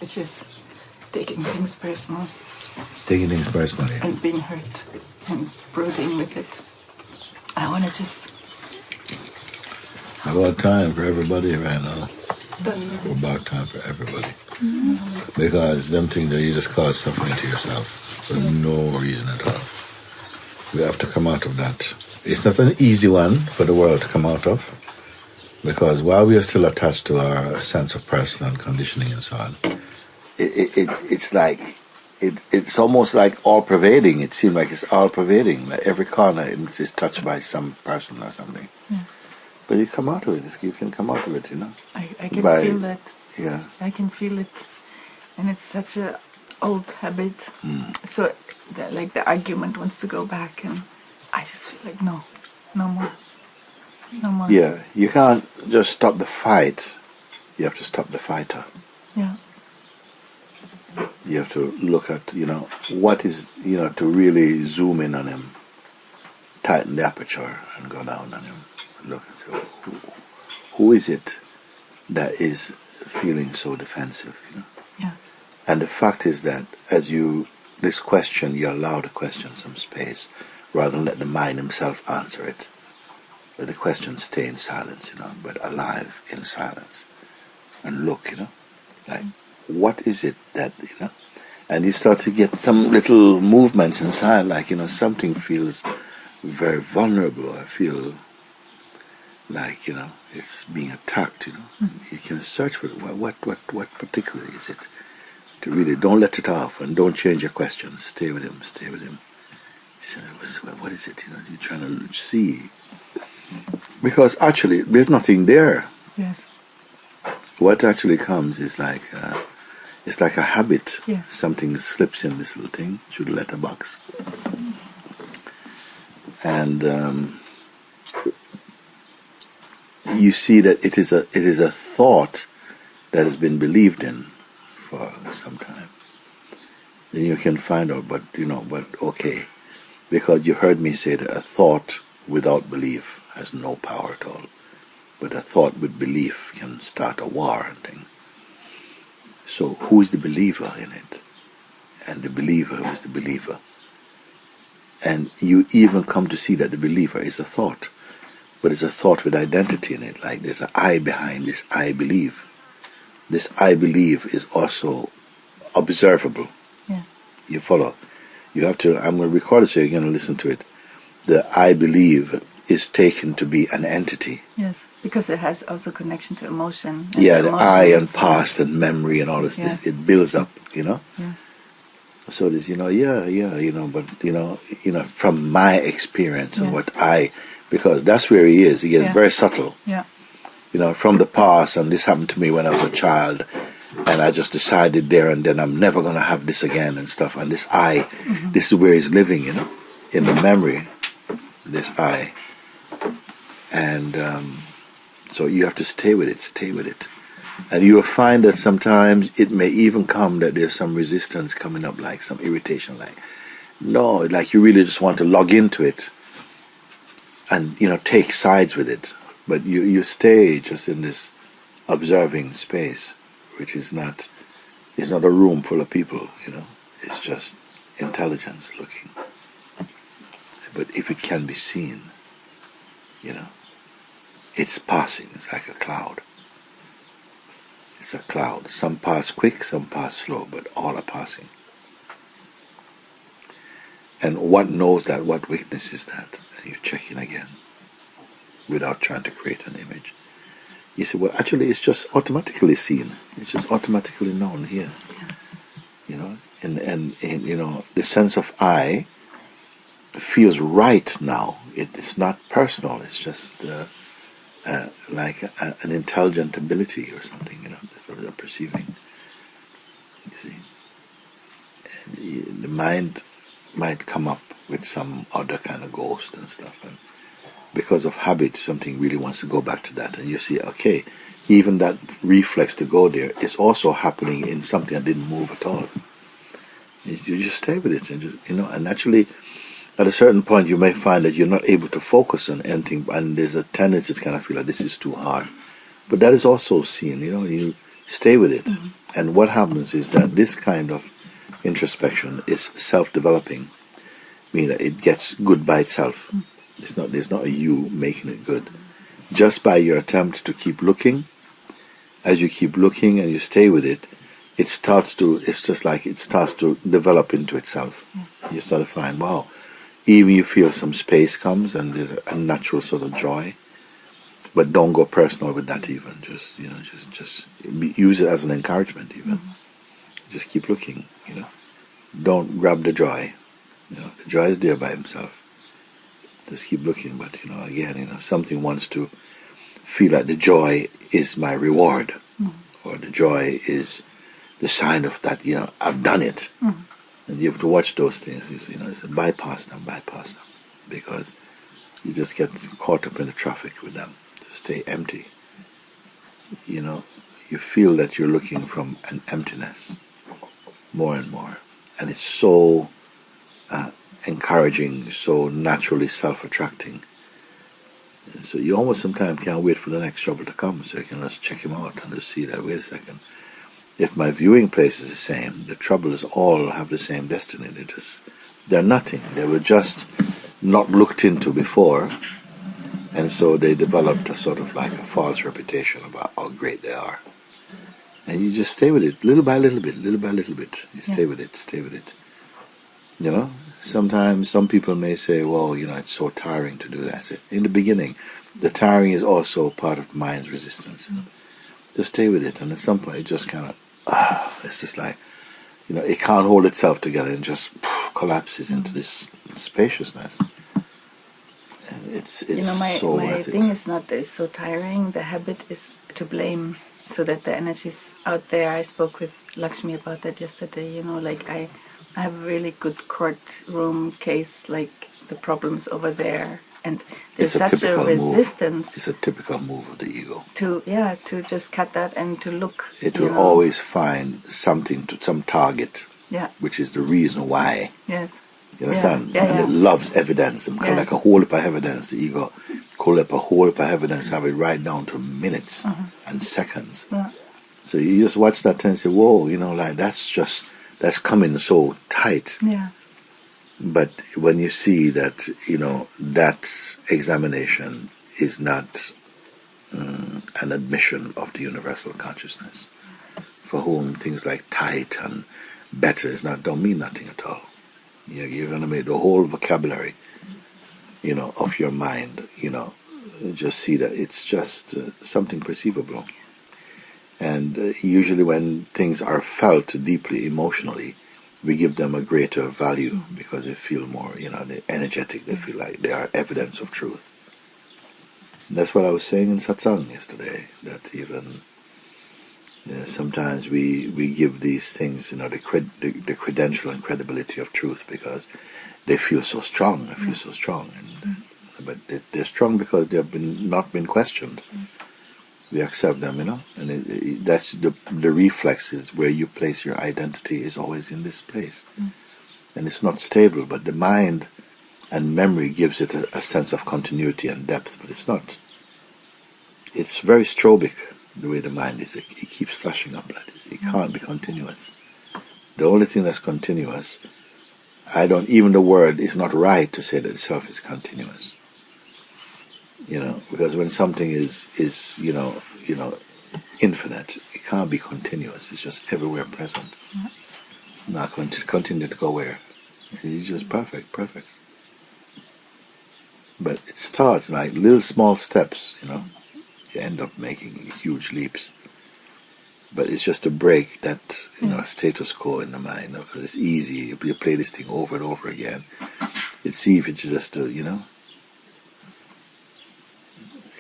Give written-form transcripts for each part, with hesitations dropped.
which is taking things personal. Taking things personally. And being hurt and brooding with it. I want to just... About time for everybody right now. Don't need it. About time for everybody. Because them things that you just cause suffering to yourself for no reason at all. We have to come out of that. It's not an easy one for the world to come out of, because while we are still attached to our sense of personal conditioning and so on, it's almost like all-pervading. It seems like it's all-pervading. Like every corner is touched by some person or something. Yes. But you come out of it. You can come out of it, you know. I can feel that. Yeah. I can feel it. And it's such a old habit. So, like the argument wants to go back, and I just feel like, no more. No more. Yeah, you can't just stop the fight. You have to stop the fighter. Yeah. You have to look at, what is, to really zoom in on him, tighten the aperture and go down on him. And look and say, who is it that is feeling so defensive, Yeah. And the fact is that this question, you allow the question some space rather than let the mind himself answer it. Let the question stay in silence, but alive in silence. And look, like, what is it that, and you start to get some little movements inside, like, something feels very vulnerable. I feel like, it's being attacked, You can search for it. What particularly is it? To really, don't let it off and don't change your questions. Stay with him. So, what is it, you're trying to see. Because actually, there's nothing there. Yes. What actually comes is like, it's like a habit. Yes. Something slips in this little thing through the letterbox. And you see that it is a thought that has been believed in for some time. Then you can find out, but okay, because you heard me say that a thought without belief has no power at all, but a thought with belief can start a war and thing. So who is the believer in it? And the believer is the believer. And you even come to see that the believer is a thought, but it's a thought with identity in it, like there's an I behind this I believe. This I believe is also observable. Yes. You follow? You have to, I'm going to record it so you're going to listen to it. The I believe is taken to be an entity. Yes, because it has also connection to emotion. Yeah, the I and past and memory and all this, yes. It builds up, Yes. So this, but, from my experience and what because that's where he is. He is very subtle. Yeah. From the past, and this happened to me when I was a child, and I just decided there and then I'm never going to have this again and stuff. And this I, this is where he's living, in the memory, this I. And so you have to stay with it. And you'll find that sometimes it may even come that there's some resistance coming up, like some irritation, like you really just want to log into it and, take sides with it. But you stay just in this observing space, which is not, it's not a room full of people, It's just intelligence looking. But if it can be seen, it's passing. It's like a cloud. It's a cloud. Some pass quick, some pass slow, but all are passing. And what knows that? What witnesses that? And you check in again, without trying to create an image. You say, well, actually, it's just automatically seen. It's just automatically known here. Yeah. And the sense of I feels right now. It's not personal. It's just like an intelligent ability or something. Sort of perceiving. You see, and the mind might come up with some other kind of ghost and stuff, and because of habit, something really wants to go back to that, and you see, okay, even that reflex to go there is also happening in something that didn't move at all. You just stay with it, and just and actually, at a certain point, you may find that you're not able to focus on anything, and there's a tendency to kind of feel like this is too hard. But that is also seen. You stay with it, And what happens is that this kind of introspection is self-developing, meaning that it gets good by itself. There's not a you making it good. Just by your attempt to keep looking, as you keep looking and you stay with it, it's just like it starts to develop into itself. You start to find, wow, even you feel some space comes and there's a natural sort of joy. But don't go personal with that even. Just use it as an encouragement even. Just keep looking, Don't grab the joy. The joy is there by himself. Just keep looking, but again, something wants to feel like the joy is my reward, or the joy is the sign of that, I've done it. And you have to watch those things. It's bypass them, because you just get caught up in the traffic with them. Just stay empty. You feel that you're looking from an emptiness more and more, and it's so encouraging, so naturally self-attracting. And so you almost sometimes can't wait for the next trouble to come, so you can just check him out and just see that, wait a second, if my viewing place is the same, the troubles all have the same destiny. They're nothing. They were just not looked into before, and so they developed a sort of like a false reputation about how great they are. And you just stay with it, little by little bit. You stay with it. Sometimes some people may say, well, it's so tiring to do that. I say, in the beginning, the tiring is also part of mind's resistance. Just stay with it, and at some point it just kind of, it's just like, it can't hold itself together and just collapses into this spaciousness. And it's so my worth it. thing is not that it's so tiring. The habit is to blame, so that the energy's out there. I spoke with Lakshmi about that yesterday. I have a really good courtroom case, like the problem's over there, and there's such a resistance. Move. It's a typical move of the ego. To just cut that and to look. It will always find something, some target, which is the reason why. Yes. You understand? And it loves evidence. And like a whole heap of evidence, the ego collect a whole heap of evidence, have it right down to minutes and seconds. Yeah. So you just watch that and say, whoa, that's coming so tight. Yeah. But when you see that, that examination is not an admission of the universal consciousness, for whom things like tight and better don't mean nothing at all. You're going to make the whole vocabulary, of your mind, just see that it's just something perceivable. And usually when things are felt deeply emotionally, we give them a greater value because they feel more, they're energetic, they feel like they are evidence of truth. And that's what I was saying in satsang yesterday, that even sometimes we give these things, the credential and credibility of truth because they feel so strong, but they're strong because they have not been questioned. Yes. We accept them, and that's the reflex is where you place your identity is always in this place. And it's not stable, but the mind and memory gives it a sense of continuity and depth, but it's not. It's very strobic, the way the mind is. It keeps flashing up like this. It can't be continuous. The only thing that's continuous, even the word is not right to say that itself is continuous. Because when something is infinite, it can't be continuous. It's just everywhere present. Now continue to go where? It's just perfect. But it starts like little small steps, You end up making huge leaps. But it's just to break that, status quo in the mind, because it's easy. You play this thing over and over again. It's easy if it's just to,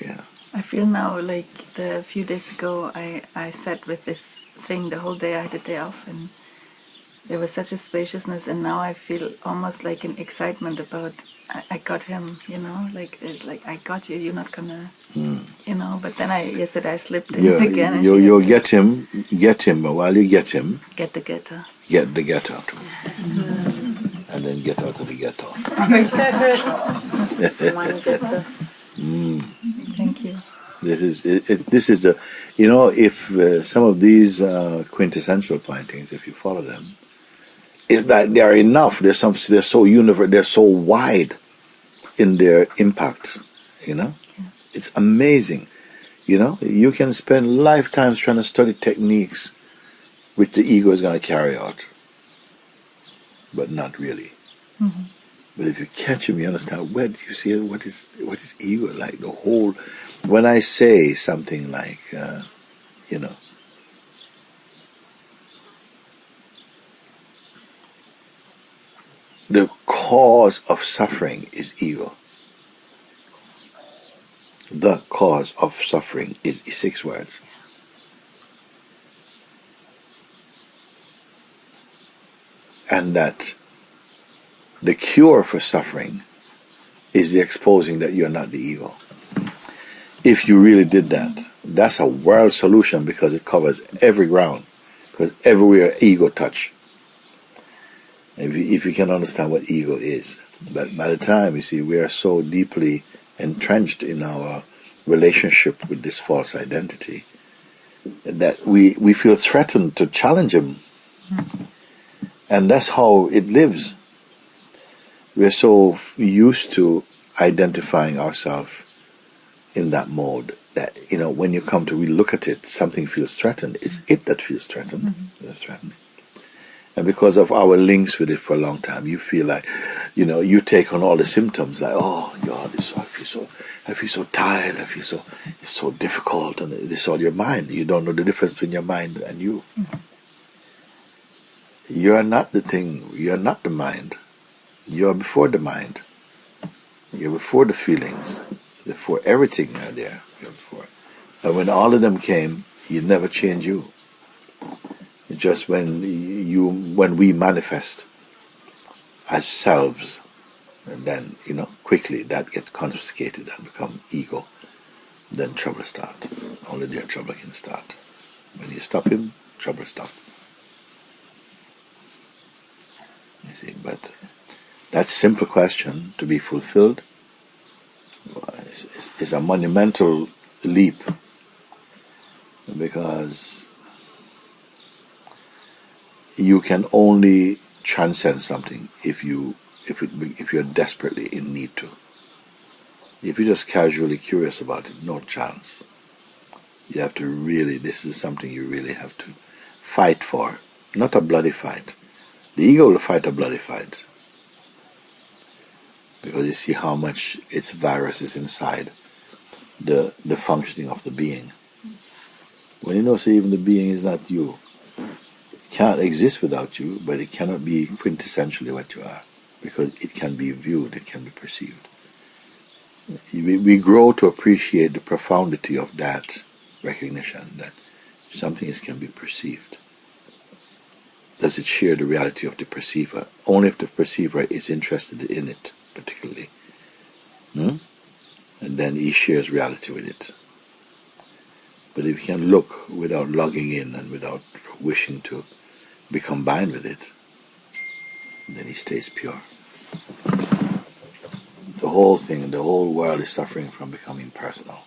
Yeah. I feel now like a few days ago I sat with this thing the whole day. I had a day off and there was such a spaciousness, and now I feel almost like an excitement about I got him, it's like I got you, you're not gonna but then yesterday I slipped in again and you'll get him, but while you get him, get the ghetto. Get the ghetto too. And then get out of the ghetto. Thank you. This is You know, if some of these quintessential pointings, if you follow them, is that they are enough. They're so they're so wide in their impact. You know, it's amazing. You know, you can spend lifetimes trying to study techniques which the ego is going to carry out, but not really. Mm-hmm. But if you catch him, you understand. Where do you see it? What is ego like? The whole. When I say something like, you know, the cause of suffering is ego. The cause of suffering is 6 words. And that the cure for suffering is the exposing that you're not the ego. If you really did that, that's a world solution because it covers every ground. Because everywhere ego touch. If you can understand what ego is. But by the time, you see, we are so deeply entrenched in our relationship with this false identity that we feel threatened to challenge him. And that's how it lives. We're so used to identifying ourselves in that mode that, you know, when you come to really look at it, something feels threatened. It's it that feels threatened. Mm-hmm. That's threatening. And because of our links with it for a long time, you feel like, you know, you take on all the symptoms like, oh God, I feel so tired, it's so difficult, and it's all your mind. You don't know the difference between your mind and you. Mm-hmm. You are not the thing, you are not the mind. You are before the mind. You're before the feelings. Before everything are there. You're before. And when all of them came, you never change you. It's just when we manifest as selves, and then, you know, quickly that gets confiscated and become ego, then trouble start. Only there trouble can start. When you stop him, trouble stop. You see, but that simple question to be fulfilled is a monumental leap, because you can only transcend something if you're desperately in need to. If you're just casually curious about it, no chance. You have to really, this is something you really have to fight for. Not a bloody fight. The ego will fight a bloody fight, because you see how much its virus is inside the functioning of the being. When you know, so even the being is not you. It can't exist without you, but it cannot be quintessentially what you are, because it can be viewed, it can be perceived. We grow to appreciate the profundity of that recognition, that something can be perceived. Does it share the reality of the perceiver? Only if the perceiver is interested in it, particularly. And then he shares reality with it. But if he can look without logging in and without wishing to be combined with it, then he stays pure. The whole thing, the whole world is suffering from becoming personal.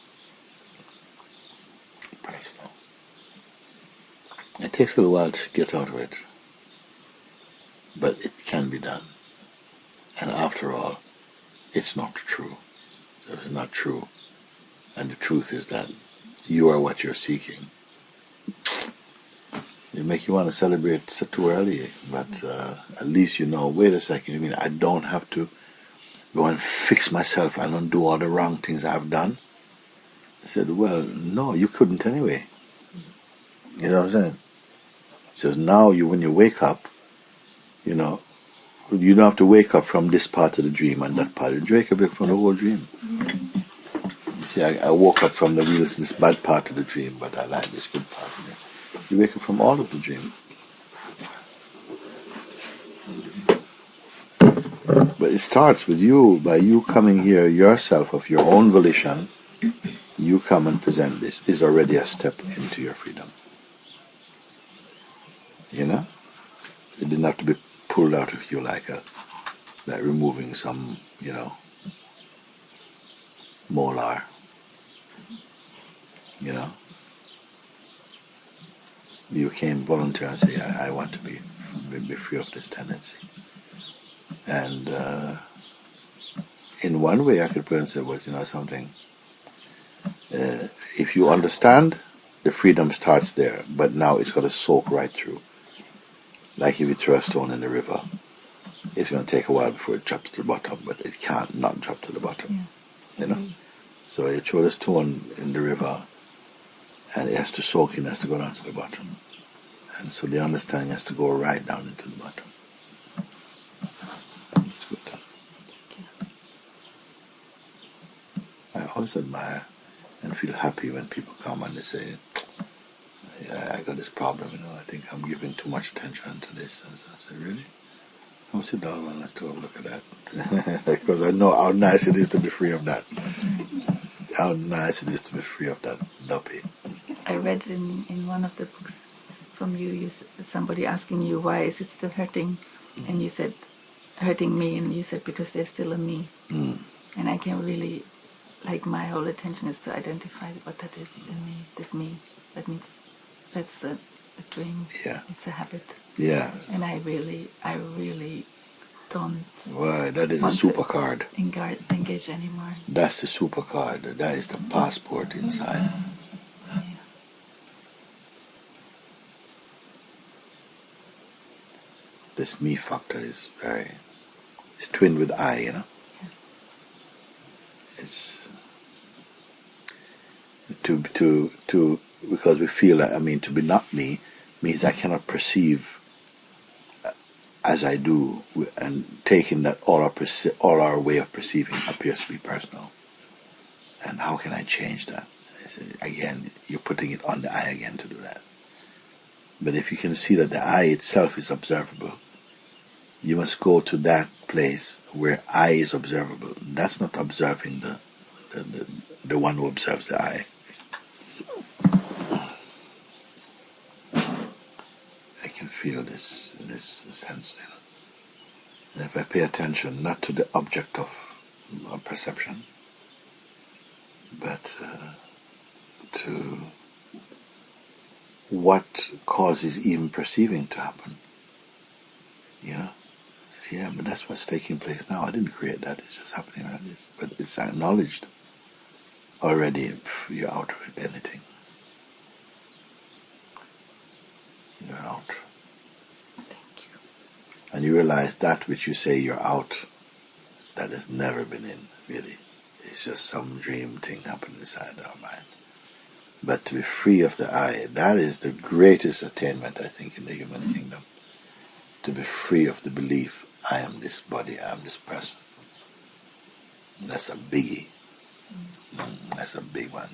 Personal. It takes a little while to get out of it, but it can be done. And after all, it's not true. It's not true. And the truth is that you are what you're seeking. It makes you want to celebrate too early, but at least you know, wait a second, you mean I don't have to go and fix myself and undo all the wrong things I've done? I said, well, no, you couldn't anyway. You know what I'm saying? So now when you wake up, you know, you don't have to wake up from this part of the dream and that part. You wake up from the whole dream. You see, I woke up from this bad part of the dream, but I like this good part of it. You wake up from all of the dream. But it starts with you, by you coming here yourself of your own volition. You come and present this is already a step into your freedom. You know? It didn't have to be pulled out of you like removing some, you know, molar. You know? you came volunteer and say, I want to be free of this tendency. And in one way I could put and say, well, you know something, if you understand, the freedom starts there, but now it's got to soak right through. Like if you throw a stone in the river, it's going to take a while before it drops to the bottom, but it can't not drop to the bottom. Yeah. You know? So you throw the stone in the river, and it has to soak in, it has to go down to the bottom. And so the understanding has to go right down into the bottom. It's good. I always admire and feel happy when people come and they say, yeah, I got this problem, you know, I think I'm giving too much attention to this. And so I say, really? Come sit down and let's take a look at that. Because I know how nice it is to be free of that. How nice it is to be free of that duppy. I read in one of the books from you, somebody asking you, why is it still hurting? And you said, hurting me, and you said, because there's still a me. And I can really, like, my whole attention is to identify what that is in me, this me. That means that's the dream. Yeah. It's a habit. Yeah. And I really don't. Well, that is a super card. Engage anymore. That's the super card. That is the passport inside. Yeah. This me factor is it's twinned with I, you know. Yeah. It's to because we feel that, I mean, to be not me means I cannot perceive as I do, and taking that all our way of perceiving appears to be personal. And how can I change that? Again, you're putting it on the I again to do that. But if you can see that the I itself is observable, you must go to that place where I is observable. That's not observing the one who observes the I. I can feel this sense, you know. And if I pay attention not to the object of perception, but to what causes even perceiving to happen, you know. So, yeah, but that's what's taking place now. I didn't create that. It's just happening like this. But it's acknowledged already. You're out of it, anything. You're out. Thank you. And you realize that which you say you're out, that has never been in, really. It's just some dream thing happening inside our mind. But to be free of the I, that is the greatest attainment, I think, in the human kingdom. To be free of the belief, I am this body, I am this person. That's a biggie. That's a big one.